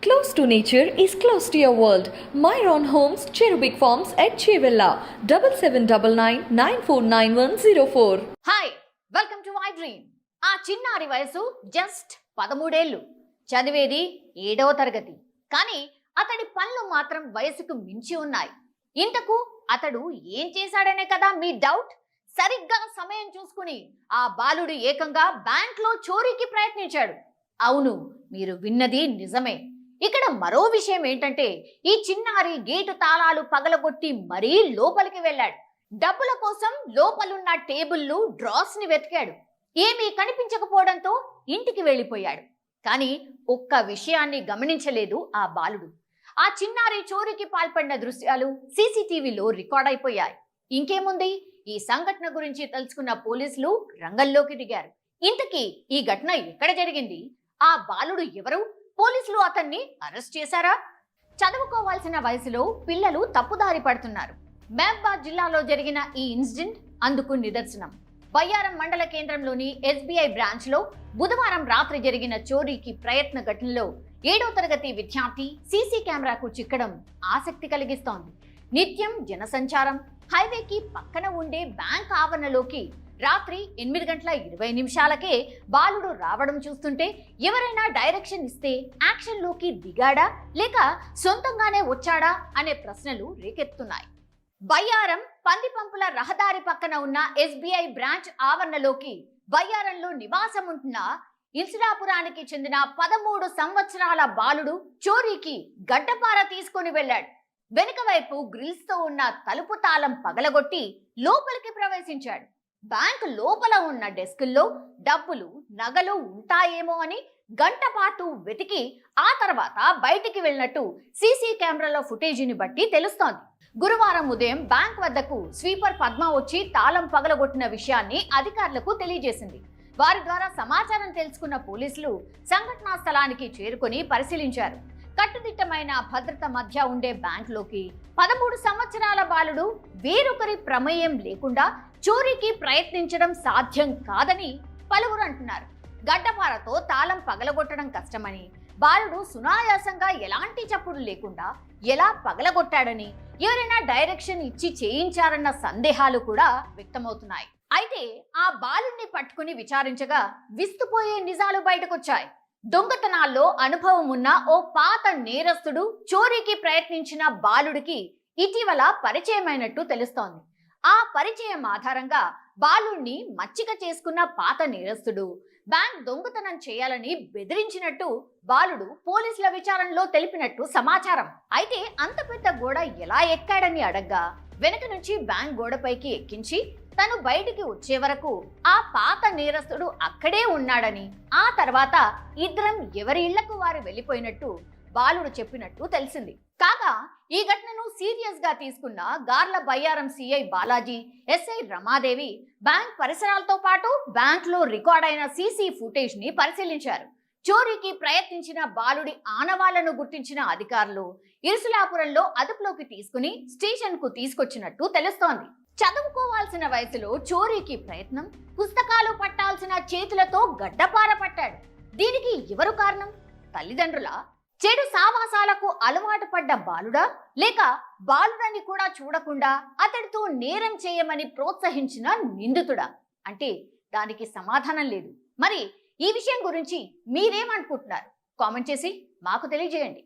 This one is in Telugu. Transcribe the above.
Close to nature is close to your world. Myron Homes, Cherubic Farms at Chevilla, 7799949104. Hi welcome to my dream. ఆ చిన్నారి వయసు జస్ట్ 13 ఏళ్ళు. చదివేది 7వ తరగతి. కానీ అతడి పనులు మాత్రం వయసుకు మించి ఉన్నాయి. ఇంతకు అతడు ఏం చేశాడనే కదా మీ డౌట్. సరిగ్గా సమయం చూసుకుని ఆ బాలుడు ఏకంగా బ్యాంక్లో చోరీకి ప్రయత్నించాడు. అవును, మీరు విన్నది నిజమే. ఇక్కడ మరో విషయం ఏంటంటే, ఈ చిన్నారి గేటు తాళాలు పగలగొట్టి మరీ లోపలికి వెళ్ళాడు. డబ్బుల కోసం లోపలున్న టేబుల్లు, డ్రాస్ ని వెతికాడు. ఏమీ కనిపించకపోవడంతో ఇంటికి వెళ్ళిపోయాడు. కానీ ఒక్క విషయాన్ని గమనించలేదు ఆ బాలుడు. ఆ చిన్నారి చోరీకి పాల్పడిన దృశ్యాలు సీసీటీవీలో రికార్డ్ అయిపోయాయి. ఇంకేముంది, ఈ సంఘటన గురించి తెలుసుకున్న పోలీసులు రంగంలోకి దిగారు. ఇంతకీ ఈ ఘటన ఎక్కడ జరిగింది? ఆ బాలుడు ఎవరు? పోలీసులు అతన్ని అరెస్ట్ చేశారా? చదువుకోవాల్సిన వయసులో పిల్లలు తప్పుదారి పడుతున్నారు. మహబూబాబాద్ జిల్లాలో జరిగిన ఈ ఇన్సిడెంట్ అందుకు నిదర్శనం. బయ్యారం మండల కేంద్రంలోని ఎస్బీఐ బ్రాంచ్ లో బుధవారం రాత్రి జరిగిన చోరీకి ప్రయత్న ఘటనలో 7వ తరగతి విద్యార్థి సీసీ కెమెరాకు చిక్కడం ఆసక్తి కలిగిస్తోంది. నిత్యం జనసంచారం, హైవేకి పక్కన ఉండే బ్యాంక్ ఆవరణలోకి రాత్రి 8:20 బాలుడు రావడం చూస్తుంటే ఎవరైనా డైరెక్షన్ ఇస్తే యాక్షన్లోకి దిగాడా లేక సొంతంగానే వచ్చాడా అనే ప్రశ్నలు రేకెత్తున్నాయి. బయ్యారం పందిపంపుల రహదారి పక్కన ఉన్న ఎస్బీఐ బ్రాంచ్ ఆవరణలోకి బయ్యారంలో నివాసం ఉంటున్న ఇన్సులాపురానికి చెందిన 13 సంవత్సరాల బాలుడు చోరీకి గడ్డపార తీసుకొని వెళ్ళాడు. వెనుక వైపు గ్రిల్స్ తో ఉన్న తలుపు తాళం పగలగొట్టి లోపలికి ప్రవేశించాడు. బ్యాంక్ లోపల ఉన్న డెస్కుల్లో డబ్బులు, నగలు ఉంటాయేమో అని గంట పాటు వెతికి ఆ తర్వాత బయటికి వెళ్ళినట్టు సీసీ కెమెరాలో ఫుటేజీని బట్టి తెలుస్తోంది. గురువారం ఉదయం బ్యాంక్ వద్దకు స్వీపర్ పద్మ వచ్చి తాళం పగలగొట్టిన విషయాన్ని అధికారులకు తెలియజేసింది. వారి ద్వారా సమాచారం తెలుసుకున్న పోలీసులు సంఘటనా స్థలానికి చేరుకొని పరిశీలించారు. కట్టుదిట్టమైన భద్రత మధ్య ఉండే బ్యాంకులోకి 13 సంవత్సరాల బాలుడు వేరొకరి ప్రమేయం లేకుండా చోరీకి ప్రయత్నించడం సాధ్యం కాదని పలువురు అంటున్నారు. గడ్డపారతో తాళం పగలగొట్టడం కష్టమని, బాలుడు సునాయాసంగా ఎలాంటి చప్పుడు లేకుండా ఎలా పగలగొట్టాడని, ఎవరైనా డైరెక్షన్ ఇచ్చి చేయించారన్న సందేహాలు కూడా వ్యక్తమవుతున్నాయి. అయితే ఆ బాలుడిని పట్టుకుని విచారించగా విస్తుపోయే నిజాలు బయటకొచ్చాయి. దొంగతనాల్లో అనుభవం ఉన్న ఓ పాత నేరస్తుడు చోరీకి ప్రయత్నించిన బాలుడికి ఇటీవల పరిచయమైనట్టు తెలుస్తోంది. ఆ పరిచయం ఆధారంగా బాలుడిని మచ్చిక చేసుకున్న పాత నేరస్తుడు బ్యాంక్ దొంగతనం చేయాలని బెదిరించినట్టు బాలుడు పోలీసుల విచారణలో తెలిపినట్టు సమాచారం. అయితే అంత పెద్ద గోడ ఎలా ఎక్కాడని అడగ్గా వెనక నుంచి బ్యాంక్ గోడపైకి ఎక్కించి తను బయటికి వచ్చే వరకు ఆ పాత నేరస్తుడు అక్కడే ఉన్నాడని, ఆ తర్వాత ఇద్దరం ఎవరి ఇళ్లకు వారు వెళ్లిపోయినట్టు బాలుడు చెప్పినట్టు తెలిసింది. కాగా ఈ ఘటనను సీరియస్ గా తీసుకున్న Garla Bayyaram CI Balaji, SI Ramadevi bank పరిసరాలతో పాటు బ్యాంక్ లో రికార్డ్ అయిన సీసీ ఫుటేజ్ ని పరిశీలించారు. చోరీకి ప్రయత్నించిన బాలుడి ఆనవాళ్లను గుర్తించిన అధికారులు ఇరుసులాపురంలో అదుపులోకి తీసుకుని స్టేషన్ కు తీసుకొచ్చినట్టు తెలుస్తోంది. చదువుకోవాల్సిన వయసులో చోరీకి ప్రయత్నం, పుస్తకాలు పట్టాల్సిన చేతులతో గడ్డపార పట్టాడు. దీనికి ఎవరు కారణం? తల్లిదండ్రుల? చెడు సావాసాలకు అలవాటు పడ్డ బాలుడా లేక బాలుడని కూడా చూడకుండా అతడితో నేరం చేయమని ప్రోత్సహించిన నిందితుడా? అంటే దానికి సమాధానం లేదు. మరి ఈ విషయం గురించి మీరేమనుకుంటున్నారు? కామెంట్ చేసి మాకు తెలియజేయండి.